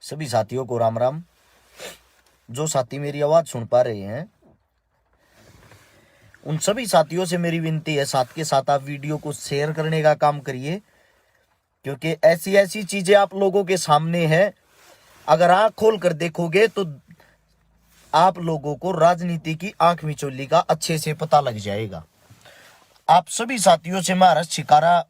सभी साथियों को राम राम। जो साथी मेरी आवाज सुन पा रहे हैं उन सभी साथियों से मेरी विनती है, साथ के साथ आप वीडियो को शेयर करने का काम करिए, क्योंकि ऐसी ऐसी चीजें आप लोगों के सामने है। अगर आंख खोल कर देखोगे तो आप लोगों को राजनीति की आंख मिचौली का अच्छे से पता लग जाएगा। आप सभी साथियों से मैं हर्ष शिकारा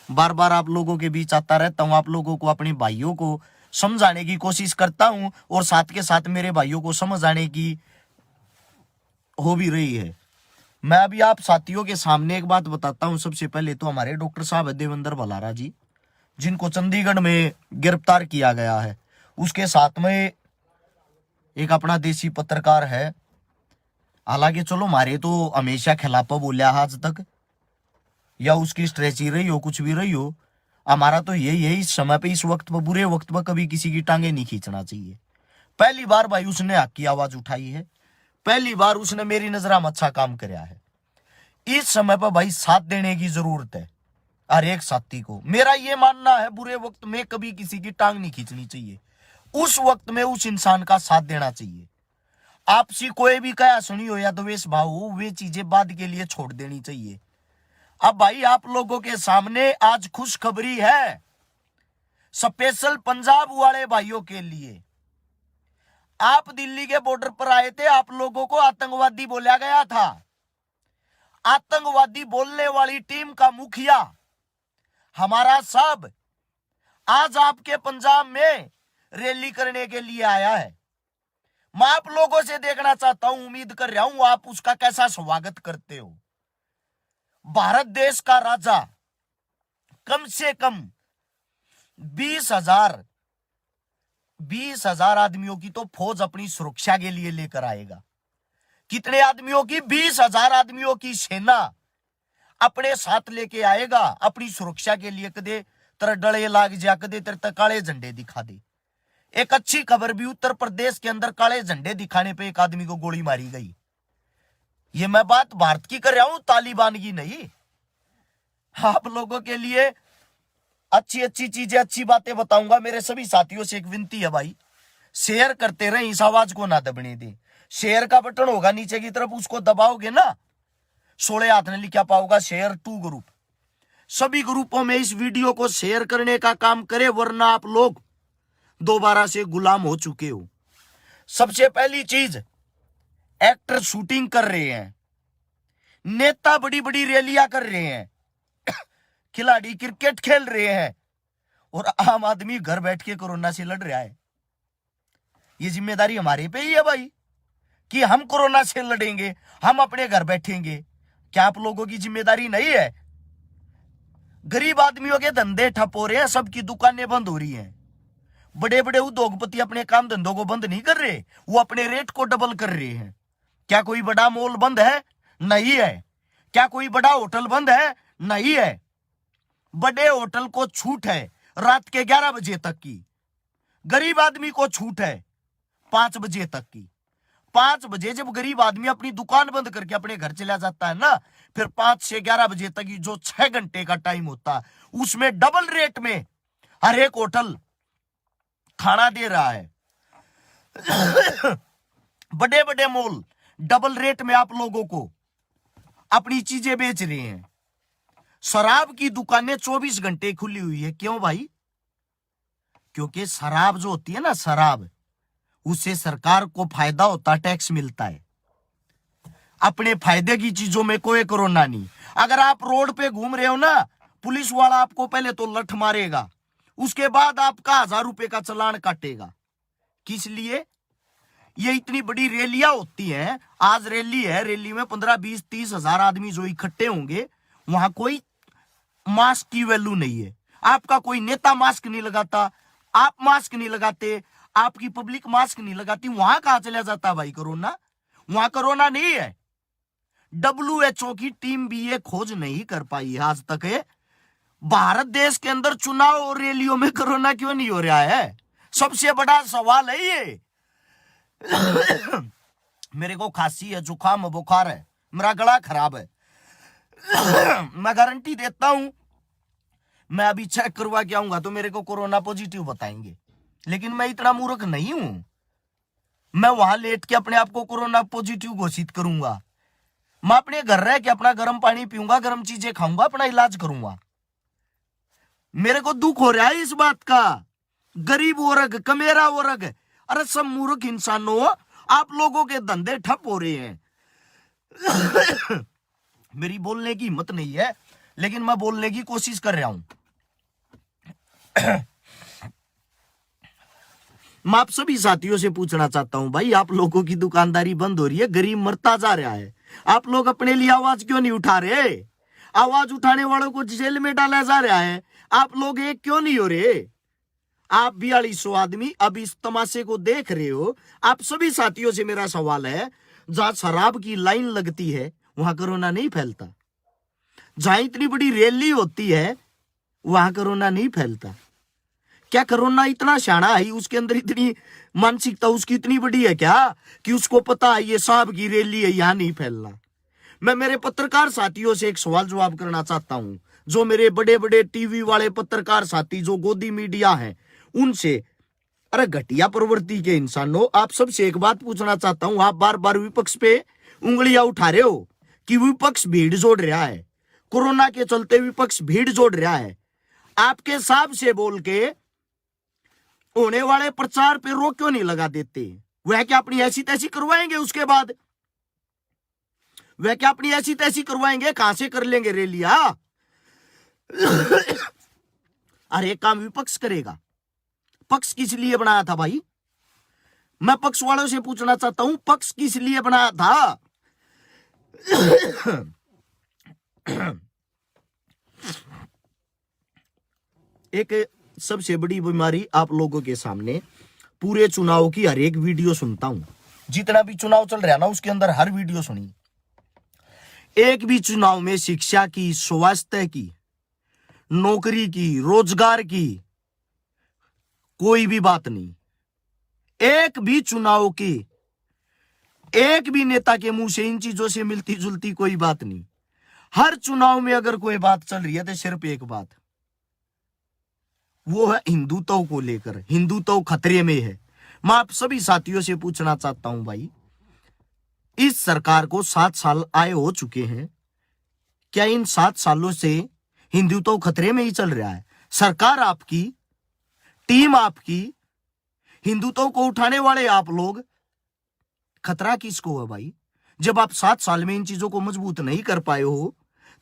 बार बार आप लोगों के बीच आता रहता हूं। आप लोगों को, अपने भाइयों को समझाने की कोशिश करता हूं और साथ के साथ मेरे भाइयों को समझ आने की हो भी रही है। मैं अभी आप साथियों के सामने एक बात बताता हूं। सबसे पहले तो हमारे डॉक्टर साहब है देवेंद्र भलारा जी, जिनको चंडीगढ़ में गिरफ्तार किया गया है। उसके साथ में एक अपना देसी पत्रकार है। हालांकि चलो मारे तो हमेशा खिलाफ बोलिया आज तक, या उसकी स्ट्रेची रही हो, कुछ भी रही हो, हमारा तो यही है इस समय पे, इस वक्त पर, बुरे वक्त पर कभी किसी की टांगे नहीं खींचना चाहिए। पहली बार भाई उसने हक की आवाज उठाई है, पहली बार उसने मेरी नजर में अच्छा काम कराया है। इस समय पर भाई साथ देने की जरूरत है हर एक साथी को। मेरा ये मानना है बुरे वक्त में कभी किसी की टांग नहीं खींचनी चाहिए, उस वक्त में उस इंसान का साथ देना चाहिए। आपसी कोई भी कया सुनी हो या द्वेष भाव हो, वे चीजें बाद के लिए छोड़ देनी चाहिए। अब भाई आप लोगों के सामने आज खुशखबरी है, स्पेशल पंजाब वाले भाइयों के लिए। आप दिल्ली के बॉर्डर पर आए थे, आप लोगों को आतंकवादी बोला गया था। आतंकवादी बोलने वाली टीम का मुखिया हमारा साहब आज आपके पंजाब में रैली करने के लिए आया है। मैं आप लोगों से देखना चाहता हूं, उम्मीद कर रहा हूं आप उसका कैसा स्वागत करते हो। भारत देश का राजा कम से कम 20,000 आदमियों की तो फौज अपनी सुरक्षा के लिए लेकर आएगा। कितने आदमियों की? 20,000 आदमियों की सेना अपने साथ लेके आएगा अपनी सुरक्षा के लिए। कदे तेरे डले लाग जा, कदे तेरे काले झंडे दिखा दे। एक अच्छी खबर भी, उत्तर प्रदेश के अंदर काले झंडे दिखाने पे एक आदमी को गोली मारी गई। ये मैं बात भारत की कर रहा हूं, तालिबान की नहीं। आप लोगों के लिए अच्छी अच्छी चीजें, अच्छी बातें बताऊंगा। मेरे सभी साथियों से एक विनती है भाई, शेयर करते रहे, इस आवाज को ना दबने दे। शेयर का बटन होगा नीचे की तरफ, उसको दबाओगे ना, 16 हाथ ने लिखा पाओगा शेयर टू ग्रुप। सभी ग्रुपों में इस वीडियो को शेयर करने का काम करे, वरना आप लोग दोबारा से गुलाम हो चुके हो। सबसे पहली चीज, एक्टर शूटिंग कर रहे हैं, नेता बड़ी बड़ी रैलियां कर रहे हैं, खिलाड़ी क्रिकेट खेल रहे हैं, और आम आदमी घर बैठ के कोरोना से लड़ रहा है। ये जिम्मेदारी हमारे पे ही है भाई कि हम कोरोना से लड़ेंगे, हम अपने घर बैठेंगे। क्या आप लोगों की जिम्मेदारी नहीं है? गरीब आदमियों के धंधे ठप हो रहे हैं, सबकी दुकानें बंद हो रही हैं। बड़े बड़े उद्योगपति अपने काम धंधों को बंद नहीं कर रहे, वो अपने रेट को डबल कर रहे हैं। क्या कोई बड़ा मॉल बंद है? नहीं है। क्या कोई बड़ा होटल बंद है? नहीं है। बड़े होटल को छूट है रात के 11 बजे तक की, गरीब आदमी को छूट है 5 बजे तक की। 5 बजे जब गरीब आदमी अपनी दुकान बंद करके अपने घर चला जाता है ना, फिर 5 से 11 बजे तक की जो 6 घंटे का टाइम होता है, उसमें डबल रेट में हर एक होटल खाना दे रहा है। बड़े बड़े मॉल डबल रेट में आप लोगों को अपनी चीजें बेच रहे हैं। शराब की दुकानें 24 घंटे खुली हुई है। क्यों भाई? क्योंकि शराब जो होती है ना, शराब, उससे सरकार को फायदा होता, टैक्स मिलता है। अपने फायदे की चीजों में कोई कोरोना नहीं। अगर आप रोड पे घूम रहे हो ना, पुलिस वाला आपको पहले तो लठ मारेगा, उसके बाद आपका 1000 रुपए का चालान काटेगा। किस लिए? ये इतनी बड़ी रैलियां होती हैं, आज रैली है, रैली में 15, 20, 30 हजार आदमी जो इकट्ठे होंगे, वहां कोई मास्क की वैल्यू नहीं है। आपका कोई नेता मास्क नहीं लगाता, आप मास्क नहीं लगाते, आपकी पब्लिक मास्क नहीं लगाती, वहां कहां चला जाता भाई कोरोना? वहां कोरोना नहीं है। WHO की टीम भी ये खोज नहीं कर पाई आज तक है भारत देश के अंदर चुनाव और रैलियों में कोरोना क्यों नहीं हो रहा है। सबसे बड़ा सवाल है ये। मेरे को खांसी है, जुकाम, बुखार है, मेरा गला खराब है, मैं गारंटी देता हूं मैं अभी चेक करवा के आऊंगा तो मेरे को कोरोना पॉजिटिव बताएंगे, लेकिन मैं इतना मूर्ख नहीं हूं। मैं वहां लेट के अपने आप को कोरोना पॉजिटिव घोषित करूंगा। मैं अपने घर रह के अपना गर्म पानी पीऊंगा, गर्म चीजें खाऊंगा, अपना इलाज करूंगा। मेरे को दुख हो रहा है इस बात का। गरीब वर्ग, कमेरा वर्ग, अरे सब मूर्ख इंसानों, आप लोगों के धंधे ठप हो रहे हैं। मेरी बोलने की हिम्मत नहीं है, लेकिन मैं बोलने की कोशिश कर रहा हूं। मैं आप सभी साथियों से पूछना चाहता हूं, भाई आप लोगों की दुकानदारी बंद हो रही है, गरीब मरता जा रहा है, आप लोग अपने लिए आवाज क्यों नहीं उठा रहे? आवाज उठाने वालों को जेल में डाला जा रहा है, आप लोग एक क्यों नहीं हो रहे? आप 4200 आदमी अब इस तमाशे को देख रहे हो। आप सभी साथियों से मेरा सवाल है, जहां शराब की लाइन लगती है वहां कोरोना नहीं फैलता, जहां इतनी बड़ी रैली होती है वहां कोरोना नहीं फैलता। क्या कोरोना इतना शाना है, उसके अंदर इतनी मानसिकता उसकी इतनी बड़ी है क्या कि उसको पता है ये सांप की रैली है, यहां नहीं फैलना? मैं मेरे पत्रकार साथियों से एक सवाल जवाब करना चाहता हूं, जो मेरे बड़े बड़े टीवी वाले पत्रकार साथी जो गोदी मीडिया हैं उनसे। अरे घटिया प्रवृत्ति के इंसानों, आप सबसे एक बात पूछना चाहता हूं, आप बार बार विपक्ष पे उंगलियां उठा रहे हो कि विपक्ष भीड़ जोड़ रहा है, कोरोना के चलते विपक्ष भीड़ जोड़ रहा है। आपके हिसाब से बोल के होने वाले प्रचार पे रोक क्यों नहीं लगा देते? वह क्या अपनी ऐसी तैसी करवाएंगे? उसके बाद वह क्या अपनी ऐसी तैसी करवाएंगे? कहां से कर लेंगे रैलियां? अरे काम विपक्ष करेगा। पक्ष किस लिए बनाया था भाई? मैं पक्ष वालों से पूछना चाहता हूं, पक्ष किस लिए बनाया था? एक सबसे बड़ी बीमारी आप लोगों के सामने, पूरे चुनाव की हर एक वीडियो सुनता हूं, जितना भी चुनाव चल रहा है ना उसके अंदर हर वीडियो सुनी। एक भी चुनाव में शिक्षा की, स्वास्थ्य की, नौकरी की, रोजगार की कोई भी बात नहीं। एक भी चुनाव की, एक भी नेता के मुंह से इन चीजों से मिलती जुलती कोई बात नहीं। हर चुनाव में अगर कोई बात चल रही है तो सिर्फ एक बात, वो है हिंदुत्व को लेकर। हिंदुत्व खतरे में है। मैं आप सभी साथियों से पूछना चाहता हूं, भाई इस सरकार को 7 साल आए हो चुके हैं, क्या इन 7 सालों से हिंदुत्व खतरे में ही चल रहा है? सरकार आपकी, टीम आपकी, हिंदुत्व को उठाने वाले आप लोग, खतरा किसको है भाई? जब आप 7 साल में इन चीजों को मजबूत नहीं कर पाए हो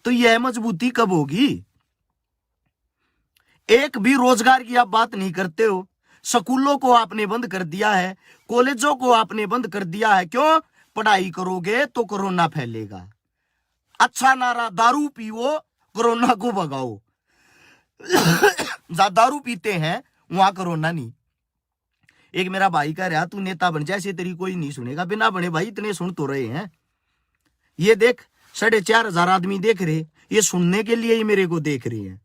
तो यह मजबूती कब होगी? एक भी रोजगार की आप बात नहीं करते हो। स्कूलों को आपने बंद कर दिया है, कॉलेजों को आपने बंद कर दिया है। क्यों? पढ़ाई करोगे तो कोरोना फैलेगा। अच्छा नारा, दारू पीओ कोरोना को भगाओ। जहां दारू पीते हैं वहां कोरोना नहीं। एक मेरा भाई कह रहा तू नेता बन जाए, तेरी कोई नहीं सुनेगा। बिना बने भाई इतने सुन तो रहे हैं। ये देख 4,500 आदमी देख रहे, ये सुनने के लिए ही मेरे को देख रहे हैं।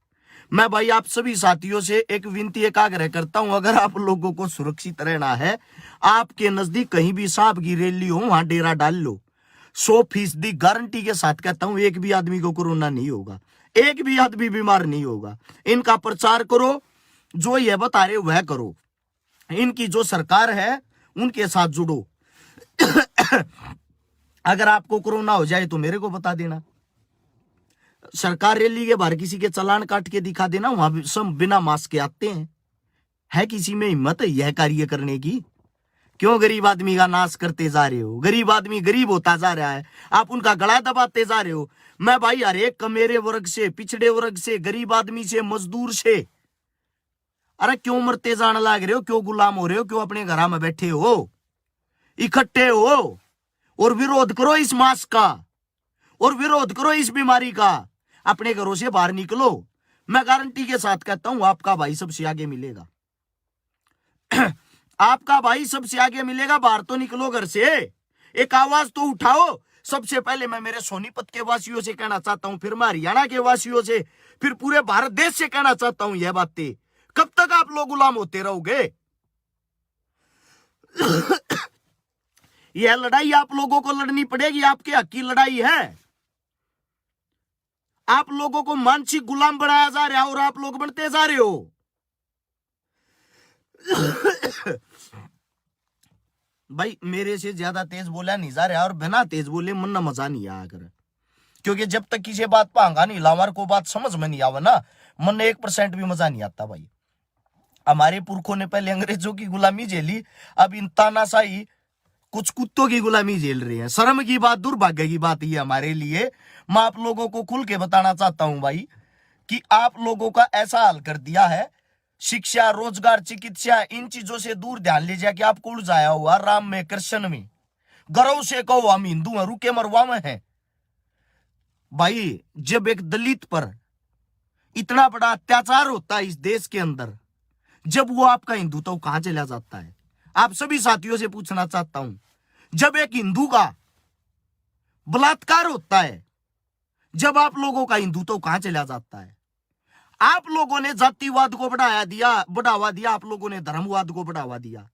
मैं भाई आप सभी साथियों से एक विनती, एक आग्रह करता हूं, अगर आप लोगों को सुरक्षित रहना है, आपके नजदीक कहीं भी सांप की रैली हो वहां डेरा डाल लो। 100% गारंटी के साथ कहता हूं, एक भी आदमी को कोरोना नहीं होगा, एक भी आदमी बीमार नहीं होगा। इनका प्रचार करो, जो ये बता रहे वह करो। इनकी जो सरकार है उनके साथ जुड़ो। अगर आपको कोरोना हो जाए तो मेरे को बता देना। सरकार रैली के बाहर किसी के चालान काट के दिखा देना, वहां सब बिना मास्क के आते हैं। है किसी में हिम्मत यह कार्य करने की? क्यों गरीब आदमी का नाश करते जा रहे हो? गरीब आदमी गरीब होता जा रहा है, आप उनका गला दबाते जा रहे हो। मैं भाई हर एक कमेरे वर्ग से, पिछड़े वर्ग से, गरीब आदमी से, मजदूर से, अरे क्यों मरते जाने लग रहे हो? क्यों गुलाम हो रहे हो? क्यों अपने घर में बैठे हो? इकट्ठे हो और विरोध करो इस मास्क का और विरोध करो इस बीमारी का। अपने घरों से बाहर निकलो, मैं गारंटी के साथ कहता हूं आपका भाई सबसे आगे मिलेगा। आपका भाई सबसे आगे मिलेगा। बाहर तो निकलो घर से, एक आवाज तो उठाओ। सबसे पहले मैं मेरे सोनीपत के वासियों से कहना चाहता हूं, फिर मैं हरियाणा के वासियों से, फिर पूरे भारत देश से कहना चाहता हूं यह बातें। कब तक आप लोग गुलाम होते रहोगे? यह लड़ाई आप लोगों को लड़नी पड़ेगी, आपके हक की लड़ाई है। आप लोगों को मानसिक गुलाम बनाया जा रहा है और आप लोग बनते जा रहे हो। भाई मेरे से ज्यादा तेज बोला नहीं जा रहा और बिना तेज बोले मन ना मजा नहीं आया कर, क्योंकि जब तक किसी बात पांगा नहीं लावार को बात समझ में नहीं आवा ना, मन ने 1% भी मजा नहीं आता। भाई हमारे पुरखों ने पहले अंग्रेजों की गुलामी झेली, अब इन तानाशाही कुछ कुत्तों की गुलामी झेल रहे हैं। शर्म की बात, दुर्भाग्य की बात ये हमारे लिए। मैं आप लोगों को खुल के बताना चाहता हूं भाई कि आप लोगों का ऐसा हाल कर दिया है, शिक्षा, रोजगार, चिकित्सा, इन चीजों से दूर ध्यान लीजिए कि आपको उलझाया हुआ राम में, कृष्ण में। गर्व से कहो हम हिंदू हैं, रुके मरवा में हैं। भाई जब एक दलित पर इतना बड़ा अत्याचार होता है इस देश के अंदर, जब वो आपका हिंदू तो कहां चला जाता है? आप सभी साथियों से पूछना चाहता हूं, जब एक हिंदू का बलात्कार होता है, जब आप लोगों का हिंदू तो कहां चला जाता है? आप लोगों ने जातिवाद को बढ़ावा दिया, आप लोगों ने धर्मवाद को बढ़ावा दिया।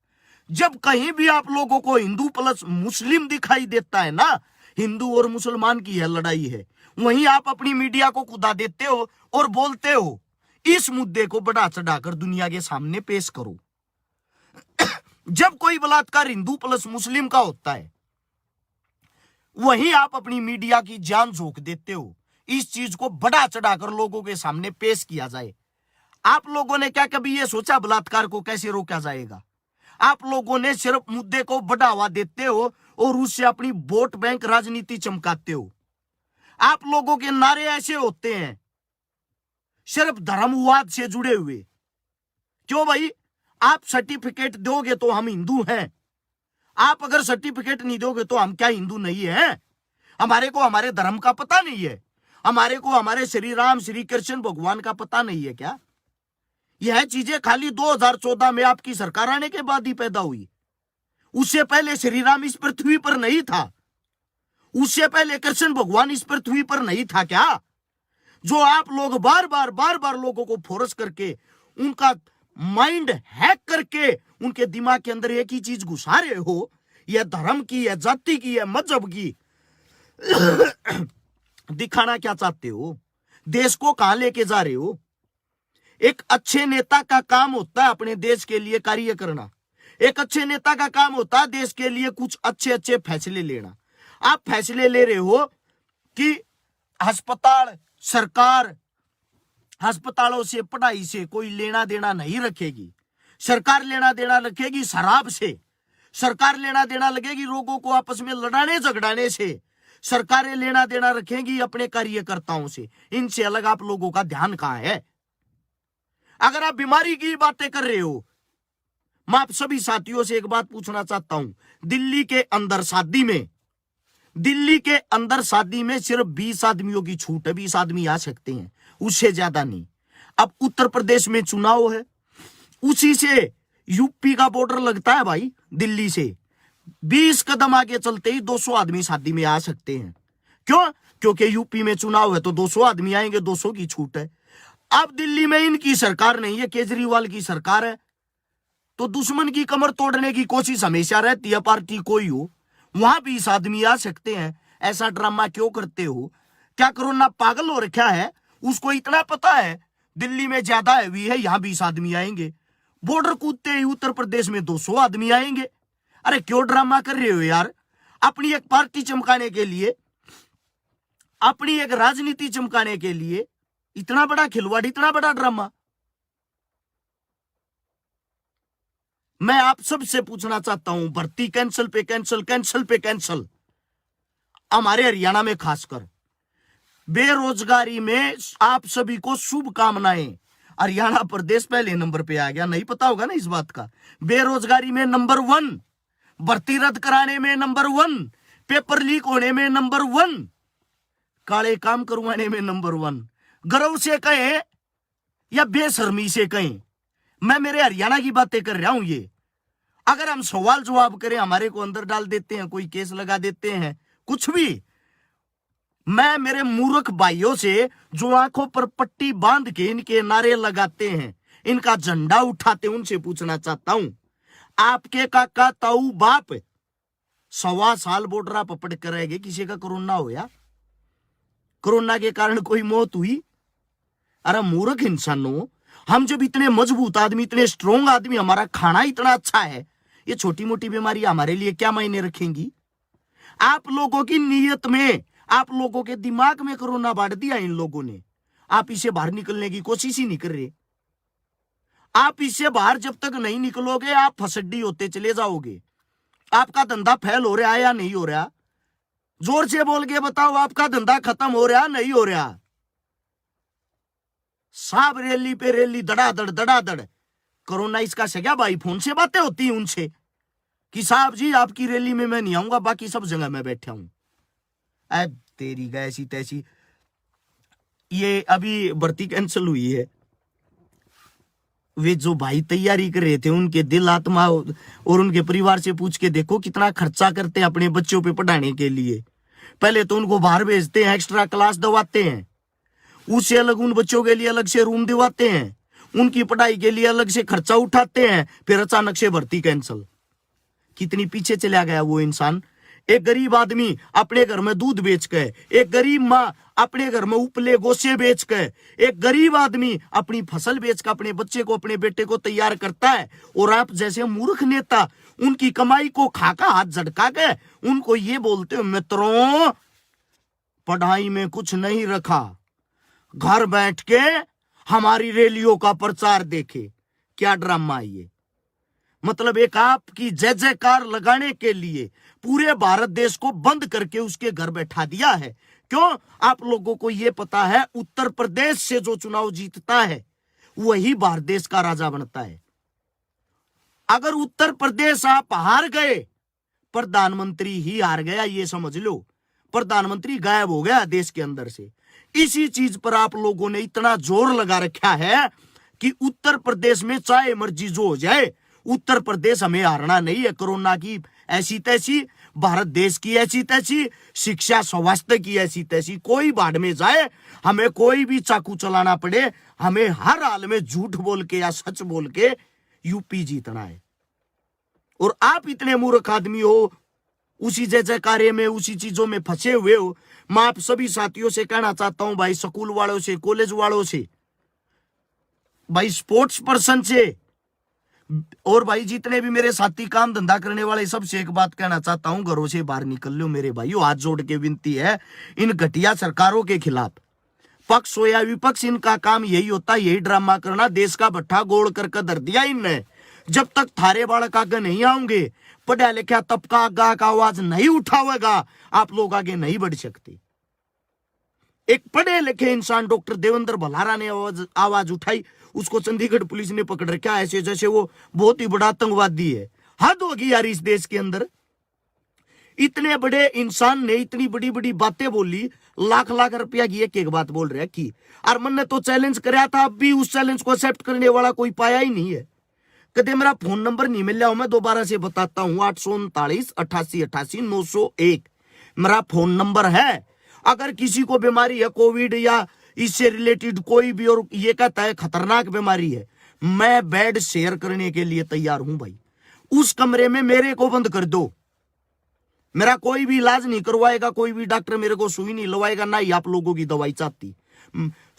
जब कहीं भी आप लोगों को हिंदू प्लस मुस्लिम दिखाई देता है ना, हिंदू और मुसलमान की यह लड़ाई है, वहीं आप अपनी मीडिया को कुदा देते हो और बोलते हो इस मुद्दे को बढ़ा चढ़ाकर दुनिया के सामने पेश करो। जब कोई बलात्कार हिंदू प्लस मुस्लिम का होता है, वहीं आप अपनी मीडिया की जान झोंक देते हो। इस चीज को बढ़ा चढ़ाकर लोगों के सामने पेश किया जाए। आप लोगों ने क्या कभी यह सोचा बलात्कार को कैसे रोका जाएगा? आप लोगों ने सिर्फ मुद्दे को बढ़ावा देते हो और उससे अपनी वोट बैंक राजनीति चमकाते हो। आप लोगों के नारे ऐसे होते हैं सिर्फ धर्मवाद से जुड़े हुए। क्यों भाई? आप सर्टिफिकेट दोगे तो हम हिंदू हैं, आप अगर सर्टिफिकेट नहीं दोगे तो हम क्या हिंदू नहीं है? हमारे को हमारे धर्म का पता नहीं है? हमारे को हमारे श्री राम श्री कृष्ण भगवान का पता नहीं है क्या? यह चीजें खाली 2014 में आपकी सरकार आने के बाद ही पैदा हुई। उससे पहले श्री राम इस पृथ्वी पर नहीं था, उससे पहले कृष्ण भगवान इस पृथ्वी पर नहीं था क्या? जो आप लोग बार बार लोगों को फोर्स करके, उनका माइंड हैक करके उनके दिमाग के अंदर एक ही चीज घुसा रहे हो, यह धर्म की, यह जाति की, यह मजहब की। दिखाना क्या चाहते हो? देश को कहां लेके जा रहे हो? एक अच्छे नेता का काम होता है अपने देश के लिए कार्य करना। एक अच्छे नेता का काम होता है देश के लिए कुछ अच्छे अच्छे फैसले लेना। आप फैसले ले रहे हो कि अस्पताल, सरकार अस्पतालों से, पढ़ाई से कोई लेना देना नहीं रखेगी। सरकार लेना देना रखेगी शराब से, सरकार लेना देना लगेगी लोगों को आपस में लड़ाने झगड़ाने से, सरकारें लेना देना रखेंगी अपने कार्यकर्ताओं से। इनसे अलग आप लोगों का ध्यान कहां है? अगर आप बीमारी की बातें कर रहे हो, मैं आप सभी साथियों से एक बात पूछना चाहता हूं। दिल्ली के अंदर शादी में सिर्फ 20 आदमियों की छूट है, 20 आदमी आ सकते हैं, उससे ज्यादा नहीं। अब उत्तर प्रदेश में चुनाव है, उसी से यूपी का बॉर्डर लगता है भाई। दिल्ली से 20 कदम आगे चलते ही 200 आदमी शादी में आ सकते हैं। क्यों? क्योंकि यूपी में चुनाव है तो 200 आदमी आएंगे, 200 की छूट है। अब दिल्ली में इनकी सरकार नहीं है, केजरीवाल की सरकार है, तो दुश्मन की कमर तोड़ने की कोशिश हमेशा रहती है, पार्टी कोई हो। वहां 20 आदमी आ सकते हैं। ऐसा ड्रामा क्यों करते हो? क्या कोरोना पागल हो रखा है? उसको इतना पता है दिल्ली में ज्यादा हैवी है, यहां 20 आदमी आएंगे। बॉर्डर कूदते ही उत्तर प्रदेश में 200 आदमी आएंगे। अरे क्यों ड्रामा कर रहे हो यार? अपनी एक पार्टी चमकाने के लिए, अपनी एक राजनीति चमकाने के लिए इतना बड़ा खिलवाड़, इतना बड़ा ड्रामा। मैं आप सबसे पूछना चाहता हूं, भर्ती कैंसिल पे कैंसिल, कैंसिल पे कैंसिल। हमारे हरियाणा में खासकर बेरोजगारी में आप सभी को शुभकामनाएं। हरियाणा प्रदेश पहले नंबर पे आ गया, नहीं पता होगा ना इस बात का। बेरोजगारी में नंबर 1, भर्ती रद्द कराने में नंबर 1, पेपर लीक होने में नंबर 1, काले काम करवाने में नंबर 1। गर्व से कहें या बेशर्मी से कहें, मैं मेरे हरियाणा की बातें कर रहा हूं। ये अगर हम सवाल जवाब करें, हमारे को अंदर डाल देते हैं, कोई केस लगा देते हैं, कुछ भी। मैं मेरे मूर्ख भाइयों से जो आंखों पर पट्टी बांध के इनके नारे लगाते हैं, इनका झंडा उठाते, उनसे पूछना चाहता हूं, आपके काका ताऊ बाप 1.25 साल बॉर्डर पकड़ कर रहेंगे, किसी का कोरोना होया? कोरोना के कारण कोई मौत हुई? अरे मूर्ख इंसानों, हम जब इतने मजबूत आदमी, इतने स्ट्रोंग आदमी, हमारा खाना इतना अच्छा है, ये छोटी मोटी बीमारी हमारे लिए क्या मायने रखेंगी? आप लोगों की नीयत में, आप लोगों के दिमाग में कोरोना बांट दिया इन लोगों ने। आप इसे बाहर निकलने की कोशिश ही नहीं कर रहे। आप इससे बाहर जब तक नहीं निकलोगे, आप फसड्डी होते चले जाओगे। आपका धंधा फेल हो रहा है या नहीं हो रहा? जोर से बोल के बताओ, आपका धंधा खत्म हो रहा नहीं हो रहा? सब रैली पे रैली, धड़ाधड़। कोरोना इसका सगा भाई, फोन से बातें होती हैं उनसे कि साहब जी आपकी रैली में मैं नहीं आऊंगा, बाकी सब जगह मैं बैठा हूं। अब तेरी ऐसी तैसी। ये अभी भर्ती कैंसिल हुई है, वे जो भाई तैयारी कर रहे थे, उनके दिल आत्मा और उनके परिवार से पूछ के देखो कितना खर्चा करते हैं अपने बच्चों पे पढ़ाने के लिए। पहले तो उनको बाहर भेजते हैं, एक्स्ट्रा क्लास दवाते हैं, उससे अलग उन बच्चों के लिए अलग से रूम दिवाते हैं, उनकी पढ़ाई के लिए अलग से खर्चा उठाते हैं, फिर अचानक से भर्ती कैंसिल। कितनी पीछे चला गया वो इंसान। एक गरीब आदमी अपने घर में दूध बेच के, एक गरीब माँ अपने घर में उपले गोशे बेच के, एक गरीब आदमी अपनी फसल बेच के अपने बच्चे को, अपने बेटे को तैयार करता है, और आप जैसे मूर्ख नेता उनकी कमाई को खाका हाथ झटका के उनको ये बोलते हो, मित्रों पढ़ाई में कुछ नहीं रखा, घर बैठ के हमारी रैलियों का प्रचार देखे। क्या ड्रामा है ये? मतलब एक आपकी जय जयकार लगाने के लिए पूरे भारत देश को बंद करके उसके घर बैठा दिया है। क्यों? आप लोगों को यह पता है उत्तर प्रदेश से जो चुनाव जीतता है वही भारत देश का राजा बनता है। अगर उत्तर प्रदेश आप हार गए, प्रधानमंत्री ही हार गया, ये समझ लो। प्रधानमंत्री गायब हो गया देश के अंदर से। इसी चीज पर आप लोगों ने इतना जोर लगा रखा है कि उत्तर प्रदेश में चाहे मर्जी जो हो जाए, उत्तर प्रदेश हमें हारना नहीं है। कोरोना की ऐसी तैसी, भारत देश की ऐसी तैसी, शिक्षा स्वास्थ्य की ऐसी तैसी, कोई बाढ़ में जाए, हमें कोई भी चाकू चलाना पड़े, हमें हर हाल में झूठ बोल के या सच बोल के यूपी जीतना है। और आप इतने मूर्ख आदमी हो, उसी जय जयकारे में, उसी चीजों में फंसे हुए हो। मैं आप सभी साथियों से कहना चाहता हूं, भाई स्कूल वालों से, कॉलेज वालों से, भाई स्पोर्ट्स पर्सन से, और भाई जितने भी मेरे साथी काम धंधा करने वाले, सबसे एक बात कहना चाहता हूं, घरों से बाहर निकल लो मेरे भाइयों। हाथ जोड़ के विनती है, इन घटिया सरकारों के खिलाफ पक्ष हो या विपक्ष, इनका काम यही होता है, यही ड्रामा करना। देश का भट्ठा गोल करके धर दिया इनने। जब तक थारे बालक आगे नहीं आऊंगे, पढ़ा लिखा तबका आगा का आवाज नहीं उठावेगा, आप लोग आगे नहीं बढ़ सकते। एक पढ़े लिखे इंसान डॉक्टर देवेंद्र भलारा ने आवाज उठाई, उसको चंडीगढ़ पुलिस ने पकड़ रखा ऐसे जैसे वो बहुत ही बड़ा आतंकवादी है। हद होगी यार इस देश के अंदर। इतने बड़े इंसान ने इतनी बड़ी बड़ी बातें बोली, लाख लाख रुपया की एक एक बात बोल रहा है कि, और मैंने तो चैलेंज कराया था, अब भी उस चैलेंज को एक्सेप्ट करने वाला कोई पाया ही नहीं है। कदे मेरा फोन नंबर नहीं मिल रहा, मैं दोबारा से बताता हूं, 839 88 88 901 मेरा फोन नंबर है। अगर किसी को बीमारी है, कोविड या इससे रिलेटेड कोई भी, और ये कहता है खतरनाक बीमारी है, मैं बेड शेयर करने के लिए तैयार हूं भाई। उस कमरे में मेरे को बंद कर दो, मेरा कोई भी इलाज नहीं करवाएगा, कोई भी डॉक्टर मेरे को सुई नहीं लवाएगा, ना ही आप लोगों की दवाई चाहती।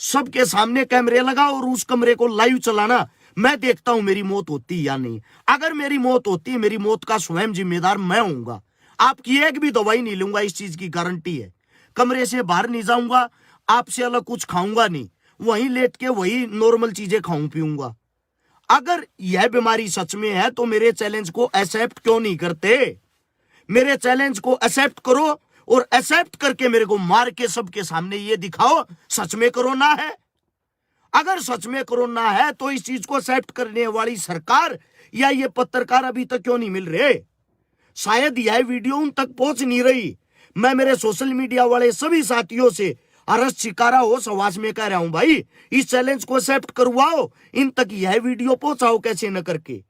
सबके सामने कैमरे लगा और उस कमरे को लाइव चलाना, मैं देखता हूं मेरी मौत होती या नहीं। अगर मेरी मौत होती है, मेरी मौत का स्वयं जिम्मेदार मैं हूंगा। आपकी एक भी दवाई नहीं लूंगा, इस चीज की गारंटी है। कमरे से बाहर नहीं जाऊंगा, आपसे अलग कुछ खाऊंगा नहीं, वहीं लेट के वही नॉर्मल चीजें खाऊं पीऊंगा। अगर यह बीमारी सच में है तो मेरे चैलेंज को एक्सेप्ट क्यों नहीं करते? मेरे चैलेंज को एक्सेप्ट करो, और एक्सेप्ट करके मेरे को मार के सबके सामने ये दिखाओ सच में कोरोना है। अगर सच में कोरोना है तो इस चीज को एक्सेप्ट करने वाली सरकार या ये पत्रकार अभी तक क्यों नहीं मिल रहे? शायद यह वीडियो उन तक पहुंच नहीं रही। मैं मेरे सोशल मीडिया वाले सभी साथियों से अरज शिकारा हो आवाज में कह रहा हूं, भाई इस चैलेंज को एक्सेप्ट करवाओ, इन तक यह वीडियो पहुंचाओ कैसे न करके।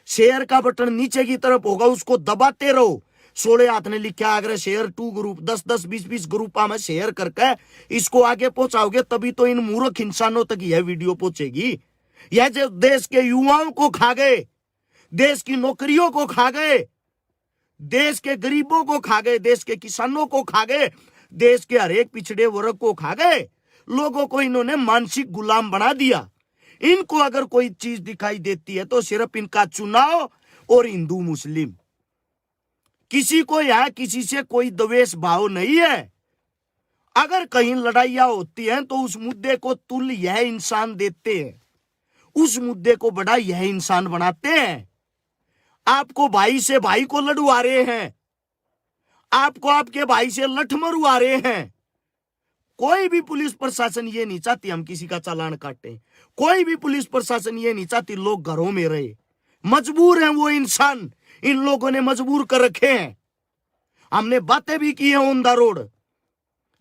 शेयर का बटन नीचे की तरफ होगा, उसको दबाते रहो। 16 हाथ ने लिखा, अगर शेयर 2 ग्रुप 10-10 20-20 ग्रुप में शेयर करके इसको आगे पहुंचाओगे तभी तो इन मूर्ख इंसानों तक यह वीडियो पहुंचेगी। यह जो देश के युवाओं को खा गए, देश की नौकरियों को खा गए, देश के गरीबों को खा गए, देश के किसानों को खा गए, देश के हर एक पिछड़े वर्ग को खा गए। लोगों को इन्होंने मानसिक गुलाम बना दिया। इनको अगर कोई चीज दिखाई देती है तो सिर्फ इनका चुनाव और हिंदू मुस्लिम। किसी को यहां किसी से कोई द्वेष भाव नहीं है। अगर कहीं लड़ाइयां होती हैं तो उस मुद्दे को तुल यह इंसान देते हैं, उस मुद्दे को बड़ा यह इंसान बनाते हैं। आपको भाई से भाई को लड़वा रहे हैं, आपको आपके भाई से लठ मरवा रहे हैं। कोई भी पुलिस प्रशासन ये नहीं चाहती हम किसी का चालान काटें, कोई भी पुलिस प्रशासन ये नहीं चाहती लोग घरों में रहे। मजबूर हैं वो इंसान, इन लोगों ने मजबूर कर रखे हैं। हमने बातें भी की हैं ऑन द रोड,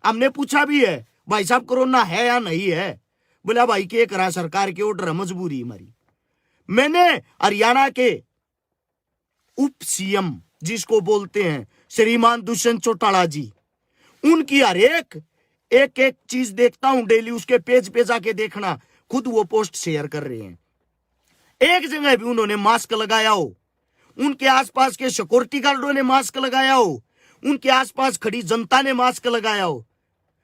हमने पूछा भी है भाई साहब कोरोना है या नहीं है। बोला भाई के करा, सरकार के ऑर्डर है, मजबूरी हमारी। मैंने हरियाणा के उप सीएम जिसको बोलते हैं श्रीमान दुष्यंत चौटाला जी, उनकी हर एक चीज देखता हूं डेली। उसके पेज पे जाके देखना, खुद वो पोस्ट शेयर कर रहे हैं। एक जगह भी उन्होंने मास्क लगाया हो, उनके आसपास के सिक्योरिटी गार्डों ने मास्क लगाया हो, उनके आसपास खड़ी जनता ने मास्क लगाया हो।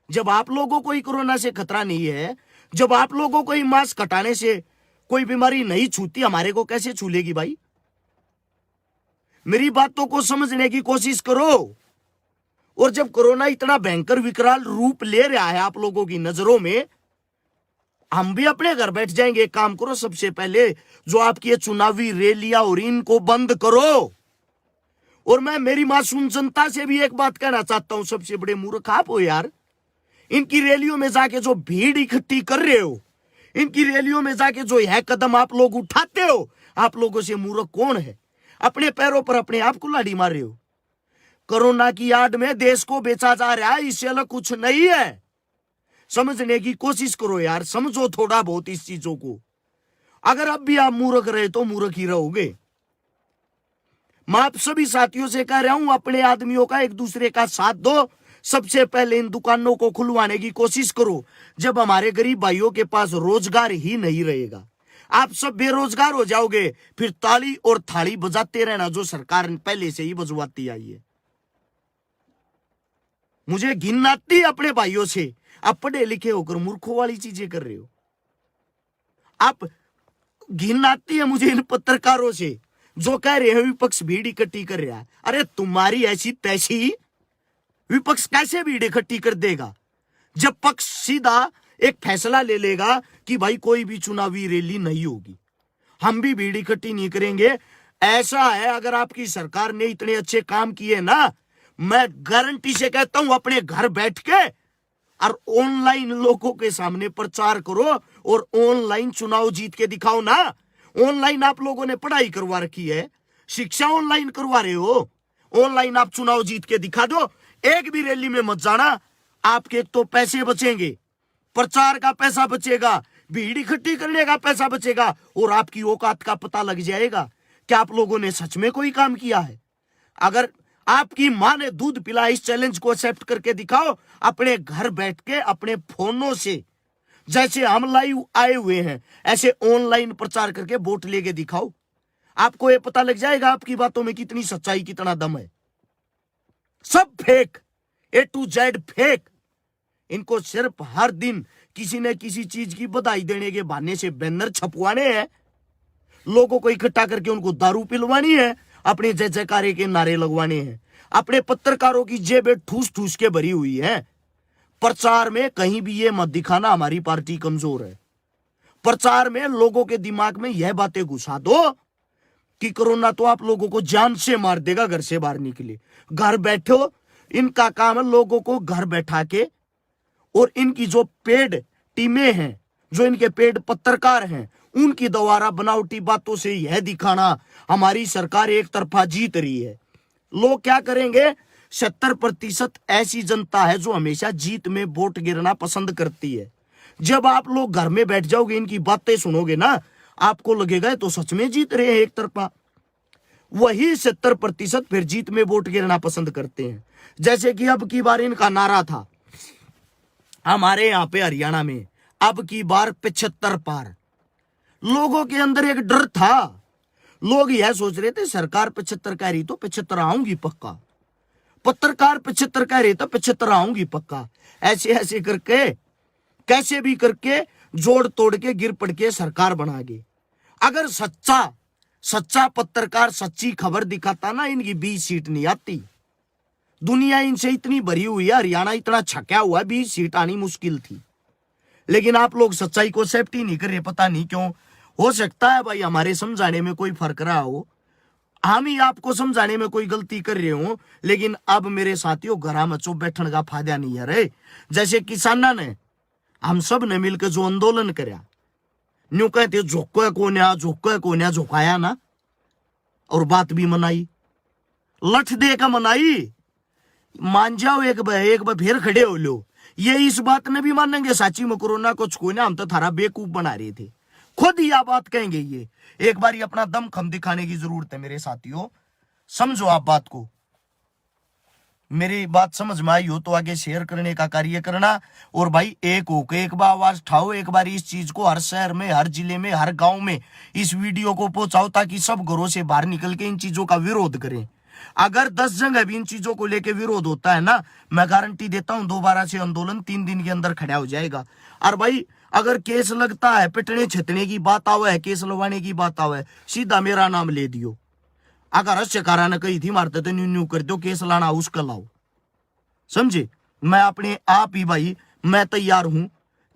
जब आप लोगों को ही कोरोना से खतरा नहीं है, जब आप लोगों को ही मास्क हटाने से कोई बीमारी नहीं छूती, हमारे को कैसे छू लेगी भाई? मेरी बातों को समझने की कोशिश करो। और जब कोरोना इतना भयंकर विकराल रूप ले रहा है आप लोगों की नजरों में, हम भी अपने घर बैठ जाएंगे। काम करो, सबसे पहले जो आपकी ये चुनावी रैलियां और इनको बंद करो। और मैं मेरी मासूम जनता से भी एक बात कहना चाहता हूं, सबसे बड़े मूर्ख आप हो यार। इनकी रैलियों में जाके जो भीड़ इकट्ठी कर रहे हो, इनकी रैलियों में जाके जो यह कदम आप लोग उठाते हो, आप लोगों से मूर्ख कौन है? अपने पैरों पर अपने आप को लाठी मार रहे हो। कोरोना की आड़ में देश को बेचा जा रहा है, इससे अलग कुछ नहीं है। समझने की कोशिश करो यार, समझो थोड़ा बहुत इस चीजों को। अगर अब भी आप मूर्ख रहे तो मूर्ख ही रहोगे। मैं आप सभी साथियों से कह रहा हूं, अपने आदमियों का एक दूसरे का साथ दो। सबसे पहले इन दुकानों को खुलवाने की कोशिश करो। जब हमारे गरीब भाइयों के पास रोजगार ही नहीं रहेगा, आप सब बेरोजगार हो जाओगे, फिर ताली और थाली बजाते रहना जो सरकार पहले से ही बजवाती आई है। मुझे घिन आती है अपने भाइयों से, आप पढ़े लिखे होकर मूर्खों वाली चीजें कर रहे हो। आप घिन आती है मुझे इन पत्रकारों से जो कह रहे हैं विपक्ष भीड़ इकट्ठी कर रहा है। अरे तुम्हारी ऐसी तैसी विपक्ष कैसे भीड़ इकट्ठी कर देगा? जब पक्ष सीधा एक फैसला ले लेगा कि भाई कोई भी चुनावी रैली नहीं होगी, हम भी भीड़ इकट्ठी नहीं करेंगे। ऐसा है, अगर आपकी सरकार ने इतने अच्छे काम किए ना, मैं गारंटी से कहता हूं अपने घर बैठ के और ऑनलाइन लोगों के सामने प्रचार करो और ऑनलाइन चुनाव जीत के दिखाओ ना। ऑनलाइन आप लोगों ने पढ़ाई करवा रखी है, शिक्षा ऑनलाइन करवा रहे हो, ऑनलाइन आप चुनाव जीत के दिखा दो। एक भी रैली में मत जाना, आपके तो पैसे बचेंगे, प्रचार का पैसा बचेगा, भीड़ इकट्ठी करने का पैसा बचेगा और आपकी औकात का पता लग जाएगा कि आप लोगों ने सच में कोई काम किया है। अगर आपकी मां ने दूध पिला, इस चैलेंज को एक्सेप्ट करके दिखाओ अपने घर बैठ के अपने फोनों से। जैसे हम लाइव आए हुए हैं ऐसे ऑनलाइन प्रचार करके वोट लेके दिखाओ, आपको ये पता लग जाएगा आपकी बातों में कितनी सच्चाई, कितना दम है। सब fake, A to Z fake. इनको सिर्फ हर दिन किसी न किसी चीज की बधाई देने के बहाने से बैनर छपवाने हैं, लोगों को इकट्ठा करके उनको दारू पिलवानी है, अपने जय जयकारे के नारे लगवाने हैं। अपने पत्रकारों की जेबें ठूस ठूस के भरी हुई है। प्रचार में कहीं भी ये मत दिखाना हमारी पार्टी कमजोर है। प्रचार में लोगों के दिमाग में यह बातें घुसा दो कि कोरोना तो आप लोगों को जान से मार देगा, घर से बाहर निकले, घर बैठो। इनका काम है लोगों को घर बैठा के, और इनकी जो पेड टीमें हैं, जो इनके पेड पत्रकार हैं, उनकी द्वारा बनावटी बातों से यह दिखाना हमारी सरकार एक तरफा जीत रही है। लोग क्या करेंगे? 70% ऐसी जनता है जो हमेशा जीत में वोट गिरना पसंद करती है। जब आप लोग घर में बैठ जाओगे, इनकी बातें सुनोगे ना, आपको लगेगा तो सच में जीत रहे हैं एक तरफा। वही 70% फिर जीत में वोट गिरना पसंद करते हैं। जैसे कि अब की बार इनका नारा था हमारे यहां पे हरियाणा में, अब की बार 75 पार। लोगों के अंदर एक डर था, लोग यह सोच रहे थे सरकार 75 कह रही तो 75 आऊंगी पक्का, पत्रकार 75 कह रहे तो 75 आऊंगी पक्का। ऐसे ऐसे करके कैसे भी करके जोड़ तोड़ के गिर पड़ के सरकार बना गए। अगर सच्चा पत्रकार सच्ची खबर दिखाता ना, इनकी 20 सीट नहीं आती। दुनिया इनसे इतनी भरी हुई है, हरियाणा इतना छक्या हुआ, 20 सीट आनी मुश्किल थी। लेकिन आप लोग सच्चाई को एक्सेप्ट ही नहीं कर रहे, पता नहीं क्यों। हो सकता है भाई हमारे समझाने में कोई फर्क रहा हो, हम ही आपको समझाने में कोई गलती कर रहे हो, लेकिन अब मेरे साथियों घरा में चुप बैठने का फायदा नहीं है रे। जैसे किसाना ने, हम सब ने मिलकर जो आंदोलन करया, न्यू कहते झोंको कोन्या झोंकाया ना, और बात भी मनाई, लठ दे का मनाई। मान जाओ एक बार फिर खड़े हो लो, ये इस बात ने भी मानेंगे साची में कोरोना को छूने हम तो थारा बेवकूफ बना रहे थे, खुद ही आप बात कहेंगे। ये एक बार अपना दम खम दिखाने की जरूरत है मेरे साथियों, समझो आप बात को। मेरी बात समझ में आई हो तो आगे शेयर करने का कार्य करना, और भाई एक होकर एक बार आवाज उठाओ, एक बार इस चीज को हर शहर में, हर जिले में, हर गांव में इस वीडियो को पहुंचाओ, ताकि सब घरों से बाहर निकल के इन चीजों का विरोध करें। अगर 10 जगह भी इन चीजों को लेकर विरोध होता है ना, मैं गारंटी देता हूं दोबारा से आंदोलन 3 दिन के अंदर खड़ा हो जाएगा। और भाई अगर केस लगता है, पिटने छितने की बात आवे है, केस लगवाने की बात आवे, सीधा मेरा नाम ले दियो। अगर अस्यकारा ने कही थी मारते तो न्यू न्यू कर दो, केस लाना उसका लाओ, समझे। मैं अपने आप ही भाई मैं तैयार हूं,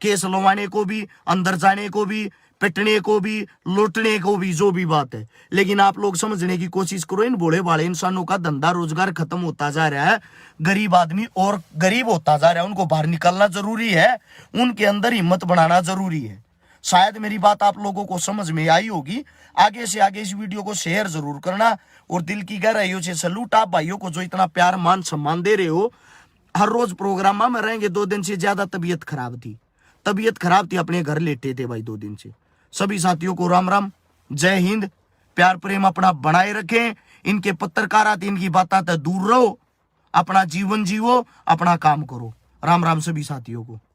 केस लगवाने को भी, अंदर जाने को भी, पिटने को भी, लूटने को भी, जो भी बात है। लेकिन आप लोग समझने की कोशिश करो, इन भोले भाले इंसानों का धंधा रोजगार खत्म होता जा रहा है, गरीब आदमी और गरीब होता जा रहा है, उनको बाहर निकलना जरूरी है, उनके अंदर हिम्मत बढ़ाना जरूरी है। शायद मेरी बात आप लोगों को समझ में आई होगी। आगे से आगे इस वीडियो को शेयर जरूर करना, और दिल की गहराइयों से सलूट आप भाइयों को जो इतना प्यार मान सम्मान दे रहे हो। हर रोज प्रोग्राम में रहेंगे, 2 दिन से ज्यादा तबीयत खराब थी, अपने घर लेटे थे भाई 2 दिन से। सभी साथियों को राम राम, जय हिंद, प्यार प्रेम अपना बनाए रखें, इनके पत्रकार इनकी बातें दूर रहो, अपना जीवन जीवो, अपना काम करो। राम राम सभी साथियों को।